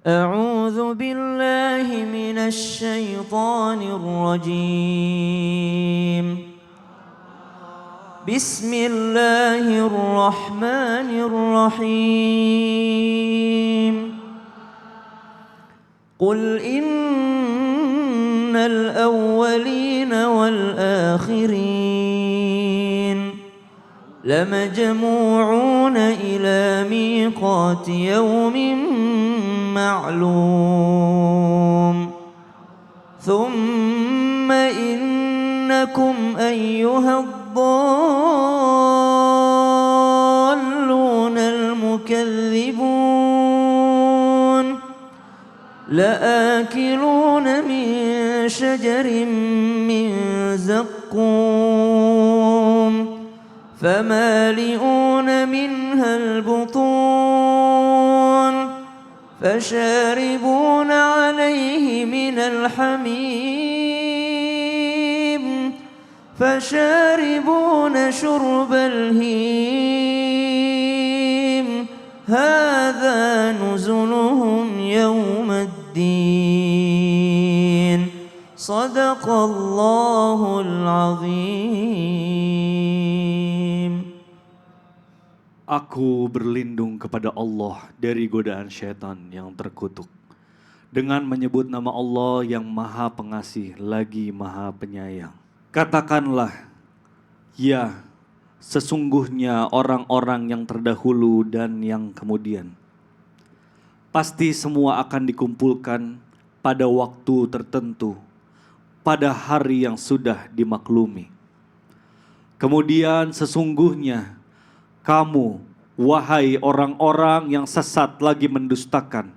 أعوذ بالله من الشيطان الرجيم. بسم الله الرحمن الرحيم. قل إن الأولين والآخرين لمجموعون إلى ميقات يوم معلوم ثم إنكم أيها الضالون المكذبون لآكلون من شجر من زقوم فمالئون منها البطون فشاربون عليه من الحميم فشاربون شرب الهيم هذا نزلهم يوم الدين صدق الله العظيم. Aku berlindung kepada Allah dari godaan syaitan yang terkutuk. Dengan menyebut nama Allah yang maha pengasih lagi maha penyayang. Katakanlah, ya sesungguhnya orang-orang yang terdahulu dan yang kemudian. Pasti semua akan dikumpulkan pada waktu tertentu, pada hari yang sudah dimaklumi. Kemudian sesungguhnya kamu, wahai orang-orang yang sesat lagi mendustakan,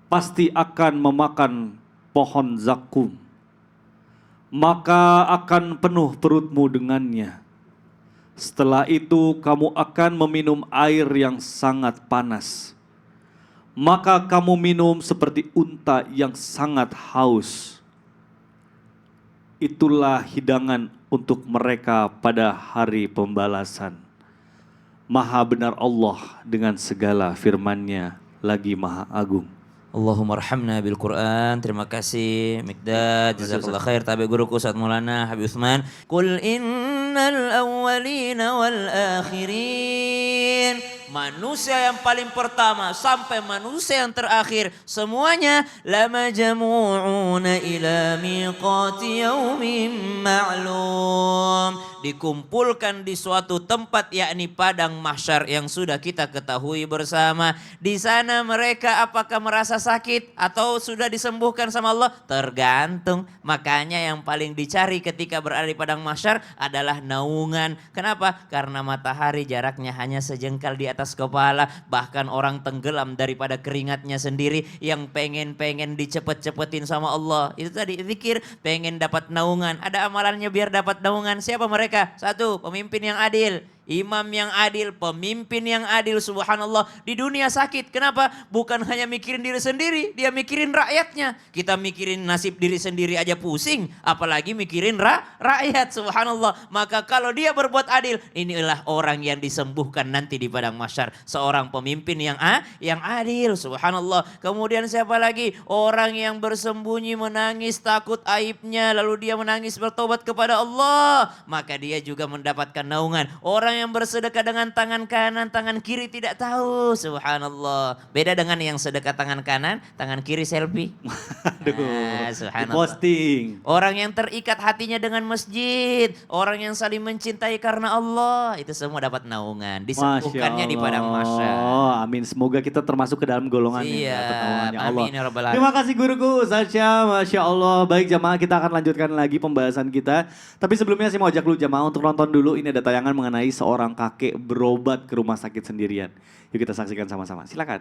pasti akan memakan pohon zakum. Maka akan penuh perutmu dengannya. Setelah itu kamu akan meminum air yang sangat panas. Maka kamu minum seperti unta yang sangat haus. Itulah hidangan untuk mereka pada hari pembalasan. Maha benar Allah dengan segala firman-Nya lagi maha agung. Allahumma arhamna bil Quran. Terima kasih Mikdad, jazakallah khair. Tabi guruku Ustaz Maulana Habib Utsman. Qul innal awwalina wal akhirin. Manusia yang paling pertama sampai manusia yang terakhir semuanya lamajmu'una ila miqati yaumin ma'lum, dikumpulkan di suatu tempat yakni padang mahsyar yang sudah kita ketahui bersama. Di sana mereka apakah merasa sakit atau sudah disembuhkan sama Allah? Tergantung. Makanya yang paling dicari ketika berada di padang mahsyar adalah naungan. Kenapa? Karena matahari jaraknya hanya sejengkal di atas kepala, bahkan orang tenggelam daripada keringatnya sendiri. Yang pengen dicepet-cepetin sama Allah itu tadi zikir, pengen dapat naungan. Ada amalannya biar dapat naungan. Siapa mereka? Satu, pemimpin yang adil, imam yang adil, pemimpin yang adil. Subhanallah, di dunia sakit. Kenapa? Bukan hanya mikirin diri sendiri, dia mikirin rakyatnya. Kita mikirin nasib diri sendiri aja pusing, apalagi mikirin rakyat. Subhanallah. Maka kalau dia berbuat adil, inilah orang yang disembuhkan nanti di padang mahsyar. Seorang pemimpin yang adil. Subhanallah. Kemudian siapa lagi? Orang yang bersembunyi, menangis takut aibnya, lalu dia menangis bertobat kepada Allah, maka dia juga mendapatkan naungan. Orang yang bersedekah dengan tangan kanan, tangan kiri tidak tahu. Subhanallah. Beda dengan yang sedekah tangan kanan, tangan kiri selfie. Aduh, subhanallah. posting. Orang yang terikat hatinya dengan masjid, orang yang saling mencintai karena Allah, itu semua dapat naungan. Disembuhkannya di padang mahsyar. Amin. Semoga kita termasuk ke dalam golongan yang dapat naungannya Allah. Amin ya rabbal alamin. Terima kasih guruku Sasha, Masya Allah. Baik jamaah, kita akan lanjutkan lagi pembahasan kita. Tapi sebelumnya saya mau ajak lu jamaah untuk nonton dulu. Ini ada tayangan mengenai seorang kakek berobat ke rumah sakit sendirian. Yuk kita saksikan sama-sama. Silakan.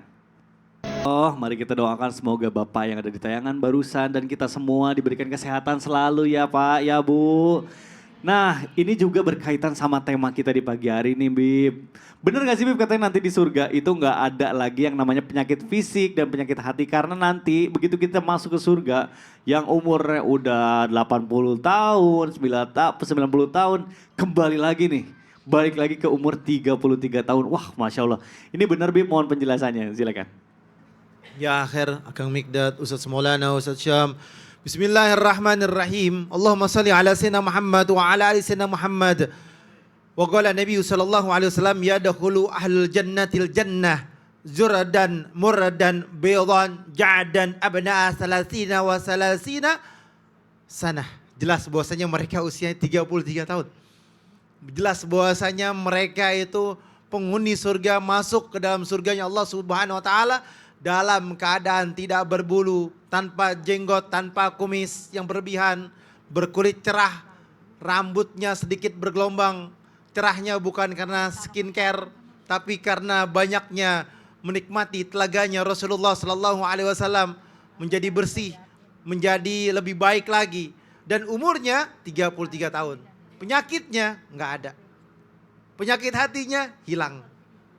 Mari kita doakan semoga Bapak yang ada di tayangan barusan dan kita semua diberikan kesehatan selalu ya Pak, ya Bu. Nah, ini juga berkaitan sama tema kita di pagi hari ini, Bib. Bener gak sih, Bib, katanya nanti di surga itu gak ada lagi yang namanya penyakit fisik dan penyakit hati. Karena nanti begitu kita masuk ke surga, yang umurnya udah 80 tahun, 90 tahun, kembali lagi nih. Balik lagi ke umur 33 tahun. Wah, Masya Allah. Ini bener, Bib, mohon penjelasannya, silakan. Ya akhir Akang Mikdad, Ustaz Maulana, Ustaz Syam. Bismillahirrahmanirrahim. Allahumma salli ala sayyidina Muhammad wa ala ali sayyidina Muhammad. Wa qala Nabi sallallahu alaihi wasallam yadkhulu ahlul jannatil jannah zuradan murradan baydan ja'dan abna'a salasina wa salasina sanah. Jelas bahwasanya mereka usianya 33 tahun. Jelas bahwasanya mereka itu penghuni surga, masuk ke dalam surganya Allah Subhanahu wa taala dalam keadaan tidak berbulu, tanpa jenggot, tanpa kumis yang berlebihan, berkulit cerah, rambutnya sedikit bergelombang. Cerahnya bukan karena skincare, tapi karena banyaknya menikmati telaganya Rasulullah sallallahu alaihi wasallam, menjadi bersih, menjadi lebih baik lagi, dan umurnya 33 tahun. Penyakitnya nggak ada. Penyakit hatinya hilang.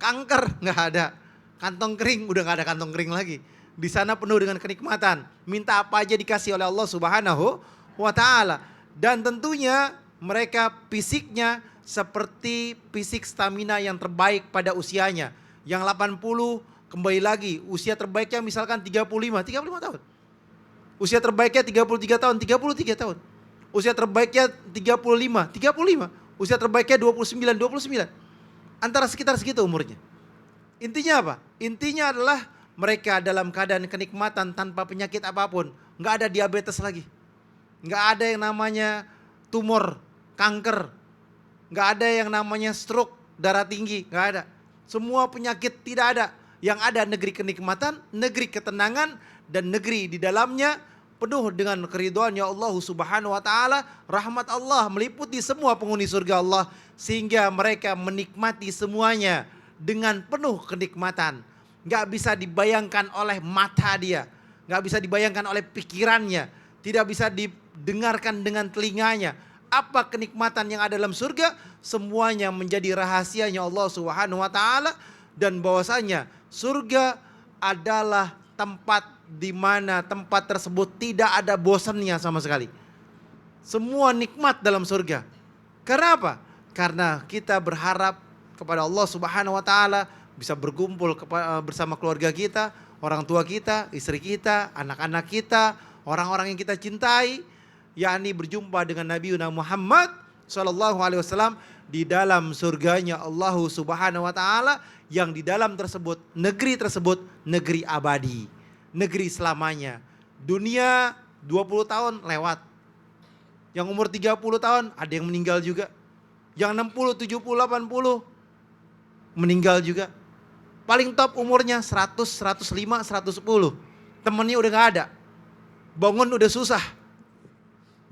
Kanker nggak ada. Kantong kering udah nggak ada kantong kering lagi. Di sana penuh dengan kenikmatan. Minta apa aja dikasih oleh Allah Subhanahu wa taala. Dan tentunya mereka fisiknya seperti fisik stamina yang terbaik pada usianya. Yang 80 kembali lagi usia terbaiknya misalkan 35 tahun. Usia terbaiknya 33 tahun, 33 tahun. Usia terbaiknya 35. Usia terbaiknya 29. Antara sekitar segitu umurnya. Intinya apa? Intinya adalah mereka dalam keadaan kenikmatan tanpa penyakit apapun. Nggak ada diabetes lagi. Nggak ada yang namanya tumor, kanker. Nggak ada yang namanya stroke, darah tinggi. Nggak ada. Semua penyakit tidak ada. Yang ada negeri kenikmatan, negeri ketenangan, dan negeri di dalamnya penuh dengan keridhaan ya Allah Subhanahu wa taala, rahmat Allah meliputi semua penghuni surga Allah sehingga mereka menikmati semuanya dengan penuh kenikmatan. Enggak bisa dibayangkan oleh mata dia, enggak bisa dibayangkan oleh pikirannya, tidak bisa didengarkan dengan telinganya. Apa kenikmatan yang ada dalam surga? Semuanya menjadi rahasianya Allah Subhanahu wa taala, dan bahwasanya surga adalah tempat di mana tempat tersebut tidak ada bosannya sama sekali. Semua nikmat dalam surga. Karena apa? Karena kita berharap kepada Allah Subhanahu wa taala bisa berkumpul bersama keluarga kita, orang tua kita, istri kita, anak-anak kita, orang-orang yang kita cintai, yakni berjumpa dengan Nabi Muhammad sallallahu alaihi wasallam di dalam surganya Allah Subhanahu wa taala, yang di dalam tersebut negeri abadi. Negeri selamanya. Dunia 20 tahun lewat. Yang umur 30 tahun ada yang meninggal juga. Yang 60, 70, 80 meninggal juga. Paling top umurnya 100, 105, 110. Temennya udah gak ada. Bangun udah susah.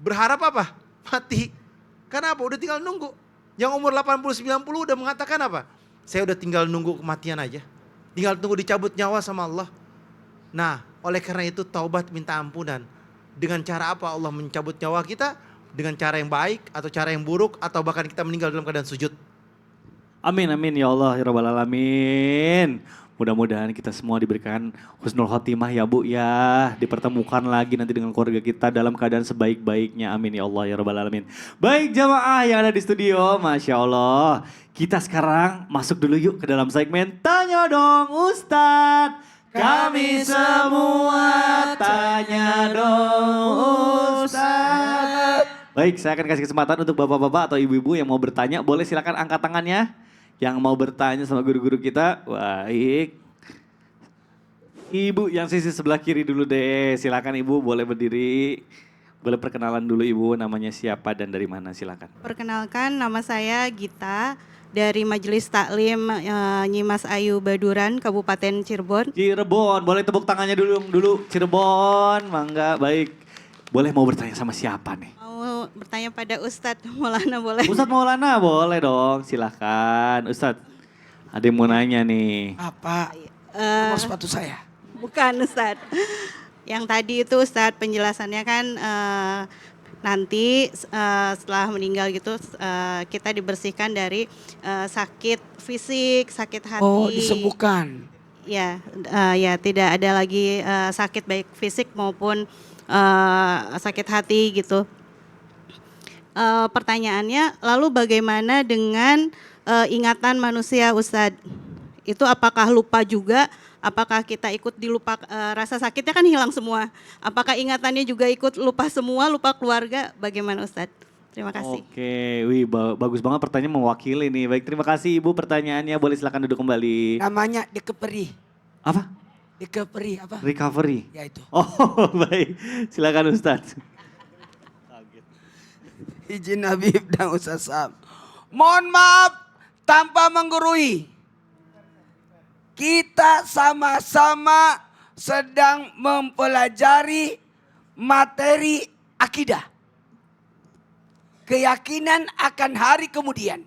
Berharap apa? Mati. Karena apa? Udah tinggal nunggu. Yang umur 80, 90 udah mengatakan apa? Saya udah tinggal nunggu kematian aja. Tinggal tunggu dicabut nyawa sama Allah. Nah, oleh karena itu taubat minta ampunan. Dengan cara apa Allah mencabut nyawa kita? Dengan cara yang baik atau cara yang buruk atau bahkan kita meninggal dalam keadaan sujud. Amin amin ya Allah ya Rabbal Alamin. Mudah-mudahan kita semua diberikan husnul khotimah ya Bu ya. Dipertemukan lagi nanti dengan keluarga kita dalam keadaan sebaik-baiknya. Amin ya Allah ya Rabbal Alamin. Baik jamaah yang ada di studio, Masya Allah. Kita sekarang masuk dulu yuk ke dalam segmen Tanya Dong Ustadz. Kami semua tanya dong Ustaz. Baik, saya akan kasih kesempatan untuk bapak-bapak atau ibu-ibu yang mau bertanya. Boleh silakan angkat tangannya. Yang mau bertanya sama guru-guru kita. Baik. Ibu yang sisi sebelah kiri dulu deh. Silakan ibu, boleh berdiri. Boleh perkenalan dulu ibu, namanya siapa dan dari mana, silakan. Perkenalkan, nama saya Gita. Dari Majelis Taklim Nyimas Ayu Baduran, Kabupaten Cirebon. Cirebon, boleh tepuk tangannya dulu. Cirebon, mangga, baik. Boleh mau bertanya sama siapa nih? Mau bertanya pada Ustadz Maulana boleh? Ustadz Maulana boleh dong, silahkan. Ustadz, ada yang mau nanya nih. Apa nomor sepatu saya? Bukan Ustadz. Yang tadi itu Ustadz penjelasannya kan nanti setelah meninggal gitu kita dibersihkan dari sakit fisik, sakit hati. Oh, disembuhkan. Ya, ya tidak ada lagi sakit baik fisik maupun sakit hati gitu. Pertanyaannya, lalu bagaimana dengan ingatan manusia, Ustadz? Itu apakah lupa juga? Apakah kita ikut dilupa, rasa sakitnya kan hilang semua. Apakah ingatannya juga ikut lupa semua, lupa keluarga? Bagaimana Ustadz? Terima kasih. Oke, wih bagus banget pertanyaan mewakili nih. Baik, terima kasih Ibu pertanyaannya. Boleh silakan duduk kembali. Namanya dikeperi. Apa? Dikeperi apa? Recovery. Ya itu. Oh, baik. Silakan Ustadz. Izin Habib dan Ustaz Sam. Mohon maaf tanpa menggurui. Kita sama-sama sedang mempelajari materi akidah. Keyakinan akan hari kemudian.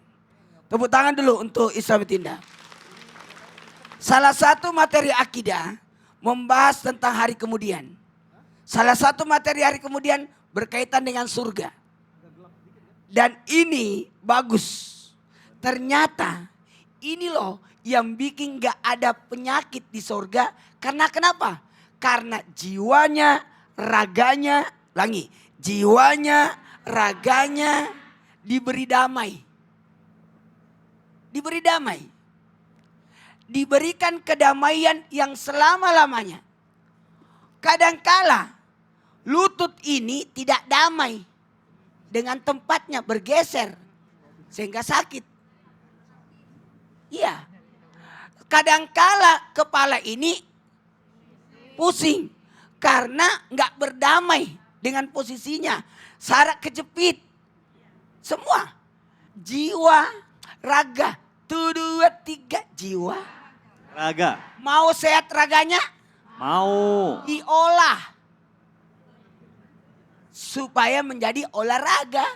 Tepuk tangan dulu untuk Islam Tindak. Salah satu materi akidah membahas tentang hari kemudian. Salah satu materi hari kemudian berkaitan dengan surga. Dan ini bagus. Ternyata ini loh yang bikin gak ada penyakit di surga. Karena kenapa? Karena jiwanya, raganya, jiwanya, raganya diberi damai. Diberi damai. Diberikan kedamaian yang selama-lamanya. Kadangkala lutut ini tidak damai. Dengan tempatnya bergeser. Sehingga sakit. Iya. Kadangkala kepala ini pusing. Karena nggak berdamai dengan posisinya. Saraf kejepit. Semua. Jiwa, raga. 1, 2, 3 jiwa. Raga. Mau sehat raganya? Mau. Diolah. Supaya menjadi olahraga.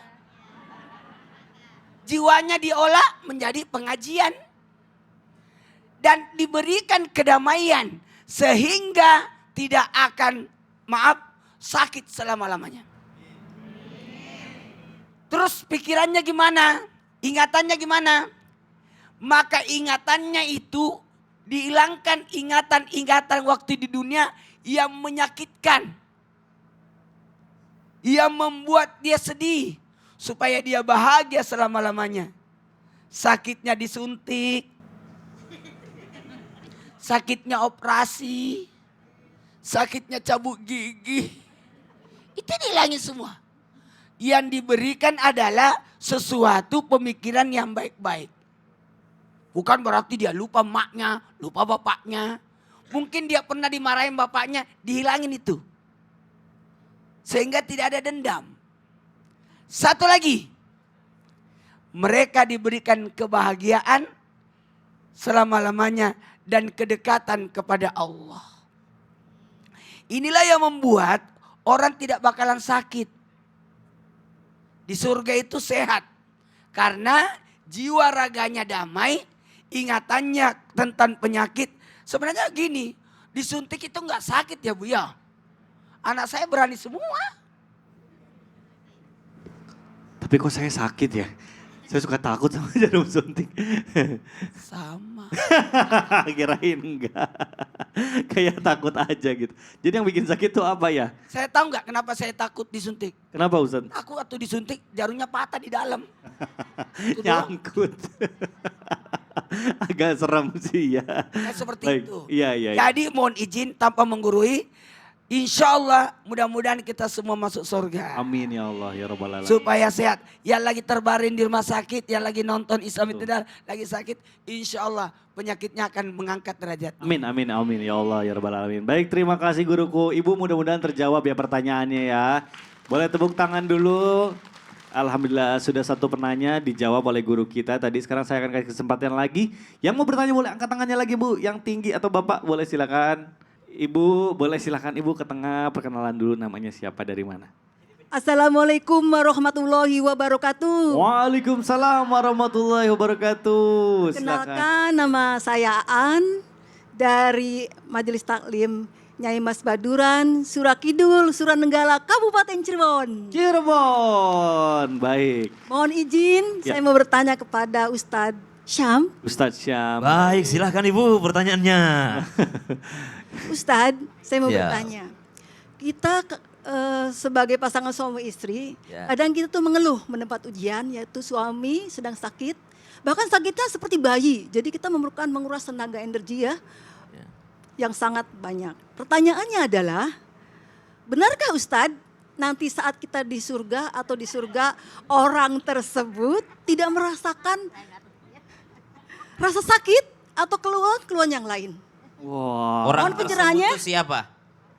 Jiwanya diolah menjadi pengajian. Dan diberikan kedamaian. Sehingga tidak akan, sakit selama-lamanya. Terus pikirannya gimana? Ingatannya gimana? Maka ingatannya itu dihilangkan ingatan-ingatan waktu di dunia yang menyakitkan. Yang membuat dia sedih. Supaya dia bahagia selama-lamanya. Sakitnya disuntik. Sakitnya operasi. Sakitnya cabut gigi. Itu dihilangin semua. Yang diberikan adalah sesuatu pemikiran yang baik-baik. Bukan berarti dia lupa maknya, lupa bapaknya. Mungkin dia pernah dimarahin bapaknya, dihilangin itu. Sehingga tidak ada dendam. Satu lagi. Mereka diberikan kebahagiaan selama-lamanya dan kedekatan kepada Allah. Inilah yang membuat orang tidak bakalan sakit. Di surga itu sehat. Karena jiwa raganya damai, ingatannya tentang penyakit. Sebenarnya gini, disuntik itu nggak sakit ya Bu ya. Anak saya berani semua. Tapi kok saya sakit ya? Saya suka takut sama jarum suntik. Sama. Kirain enggak. Kayak takut aja gitu. Jadi yang bikin sakit tuh apa ya? Saya tahu nggak kenapa saya takut disuntik? Kenapa Ustaz? Aku waktu disuntik jarumnya patah di dalam. Itu doang. Nyangkut. Agak serem sih ya. Nah, seperti Baik. itu. Iya, iya. Jadi mohon izin tanpa menggurui. Insya Allah mudah-mudahan kita semua masuk surga. Amin ya Allah ya Rabbal Alamin. Supaya sehat. Yang lagi terbaring di rumah sakit, yang lagi nonton Islam Tidar, lagi sakit. Insya Allah penyakitnya akan mengangkat derajat. Amin, amin, amin ya Allah ya Rabbal Alamin. Baik, terima kasih guruku. Ibu mudah-mudahan terjawab ya pertanyaannya ya. Boleh tepuk tangan dulu. Alhamdulillah sudah satu penanya dijawab oleh guru kita tadi. Sekarang saya akan kasih kesempatan lagi. Yang mau bertanya boleh angkat tangannya lagi Bu. Yang tinggi atau Bapak boleh silakan. Ibu boleh silakan Ibu ke tengah, perkenalan dulu namanya siapa dari mana. Assalamualaikum warahmatullahi wabarakatuh. Waalaikumsalam warahmatullahi wabarakatuh. Silakan. Kenalkan nama saya Aan dari Majelis Taklim Nyai Mas Baduran, Surakidul, Suranenggala, Kabupaten Cirebon. Cirebon, baik. Mohon izin, Ya. saya mau bertanya kepada Ustadz Syam. Ustadz Syam. Baik, silahkan Ibu pertanyaannya. Ustadz, saya mau Ya. bertanya. Kita sebagai pasangan suami istri, Ya. kadang kita tuh mengeluh mendapat ujian, yaitu suami sedang sakit, Bahkan sakitnya seperti bayi. Jadi kita memerlukan menguras tenaga energi ya. Yang sangat banyak. Pertanyaannya adalah, benarkah Ustadz nanti saat kita di surga atau di surga orang tersebut tidak merasakan rasa sakit atau keluhan yang lain? Wah. Orang Mohon pencerahannya. tersebut itu siapa?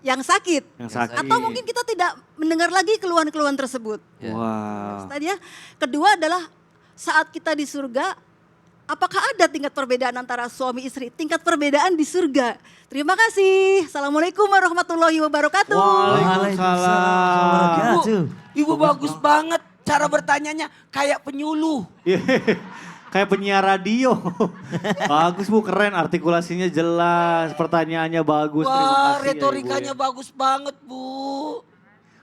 Yang sakit. Yang sakit. Atau mungkin kita tidak mendengar lagi keluhan-keluhan tersebut. Wah. Ustadz ya. Kedua adalah saat kita di surga, apakah ada tingkat perbedaan antara suami istri? Tingkat perbedaan di surga. Terima kasih. Assalamualaikum warahmatullahi wabarakatuh. Waalaikumsalam. Ibu bagus banget cara bertanyanya kayak penyuluh. Kayak penyiar radio. Bagus Bu, keren. Artikulasinya jelas. Pertanyaannya bagus. Terima Wah, kasih ya, Ibu, retorikanya ya. bagus banget, Bu.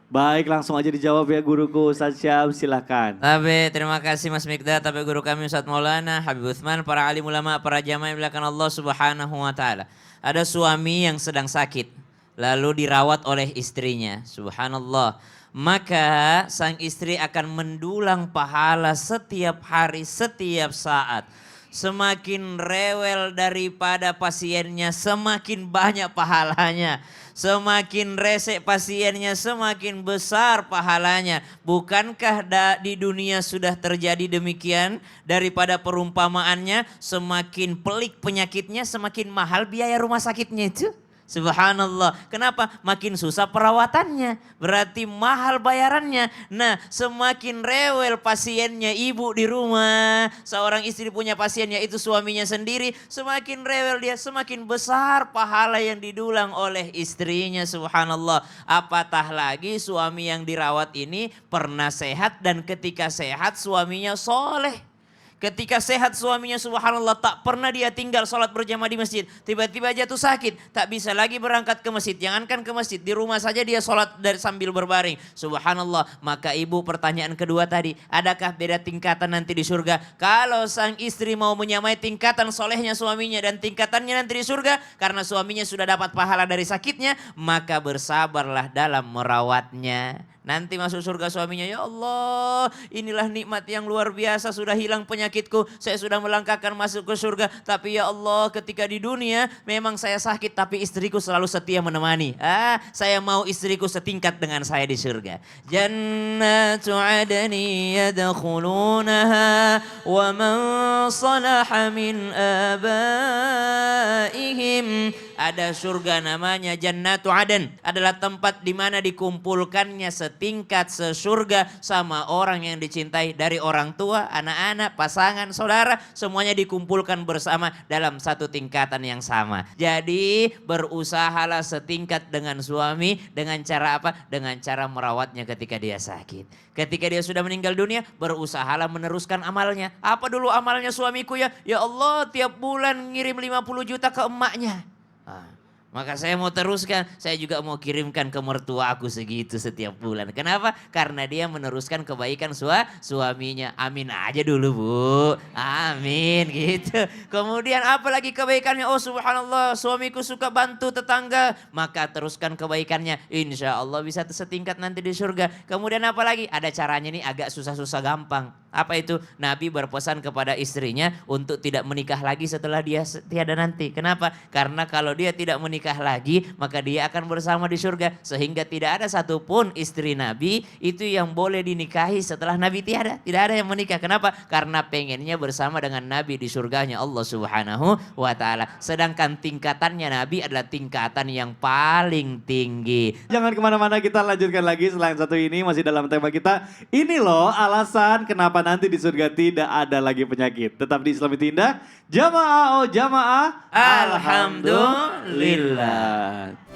Baik, langsung aja dijawab ya guruku. Ustaz Syam, silahkan. Tapi terima kasih Mas Mikdad, tapi guru kami Ustaz Maulana Habib Utsman, para alim ulama, para jamaah yang dimuliakan Allah Subhanahu wa taala. Ada suami yang sedang sakit, lalu dirawat oleh istrinya. Subhanallah. Maka sang istri akan mendulang pahala setiap hari, setiap saat. Semakin rewel daripada pasiennya, semakin banyak pahalanya. Semakin resek pasiennya, semakin besar pahalanya. Bukankah di dunia sudah terjadi demikian? Daripada perumpamaannya, semakin pelik penyakitnya, semakin mahal biaya rumah sakitnya itu. Subhanallah. Kenapa? Makin susah perawatannya. Berarti mahal bayarannya. Nah, semakin rewel pasiennya, ibu di rumah. Seorang istri punya pasiennya itu suaminya sendiri. Semakin rewel dia, semakin besar pahala yang didulang oleh istrinya. Subhanallah. Apatah lagi suami yang dirawat ini pernah sehat dan ketika sehat suaminya soleh. Ketika sehat suaminya subhanallah tak pernah dia tinggal sholat berjamaah di masjid. Tiba-tiba jatuh sakit, tak bisa lagi berangkat ke masjid. Jangankan ke masjid, di rumah saja dia sholat dari sambil berbaring. Subhanallah. Maka ibu pertanyaan kedua tadi, adakah beda tingkatan nanti di surga? Kalau sang istri mau menyamai tingkatan solehnya suaminya dan tingkatannya nanti di surga, karena suaminya sudah dapat pahala dari sakitnya, maka bersabarlah dalam merawatnya. Nanti masuk surga suaminya, ya Allah inilah nikmat yang luar biasa, sudah hilang penyakitku, saya sudah melangkahkan masuk ke surga. Tapi ya Allah ketika di dunia memang saya sakit tapi istriku selalu setia menemani. Saya mau istriku setingkat dengan saya di surga. Jannatu adni yadkhulunaha wa man salaha min abaihim. Ada surga namanya Jannatu Aden, adalah tempat di mana dikumpulkannya setingkat sesurga sama orang yang dicintai, dari orang tua, anak-anak, pasangan, saudara, semuanya dikumpulkan bersama dalam satu tingkatan yang sama. Jadi berusahalah setingkat dengan suami dengan cara apa? Dengan cara merawatnya ketika dia sakit. Ketika dia sudah meninggal dunia, berusahalah meneruskan amalnya. Apa dulu amalnya suamiku ya? Ya Allah tiap bulan ngirim 50 juta ke emaknya. Maka saya mau teruskan, saya juga mau kirimkan ke mertua aku segitu setiap bulan. Kenapa? Karena dia meneruskan kebaikan suaminya. Amin aja dulu Bu, amin gitu. Kemudian apalagi kebaikannya? Oh subhanallah suamiku suka bantu tetangga. Maka teruskan kebaikannya, insya Allah bisa setingkat nanti di surga. Kemudian apalagi? Ada caranya nih agak susah-susah gampang. Apa itu? Nabi berpesan kepada istrinya untuk tidak menikah lagi setelah dia tiada nanti. Kenapa? Karena kalau dia tidak menikah lagi maka dia akan bersama di surga. Sehingga tidak ada satupun istri Nabi itu yang boleh dinikahi setelah Nabi tiada. Tidak ada yang menikah. Kenapa? Karena pengennya bersama dengan Nabi di surganya Allah Subhanahu wa ta'ala. Sedangkan tingkatannya Nabi adalah tingkatan yang paling tinggi. Jangan kemana-mana, kita lanjutkan lagi selain satu ini masih dalam tema kita. Ini loh alasan kenapa nanti di surga tidak ada lagi penyakit. Tetap di Islami Tindak. Jamaah, oh jamaah. Alhamdulillah.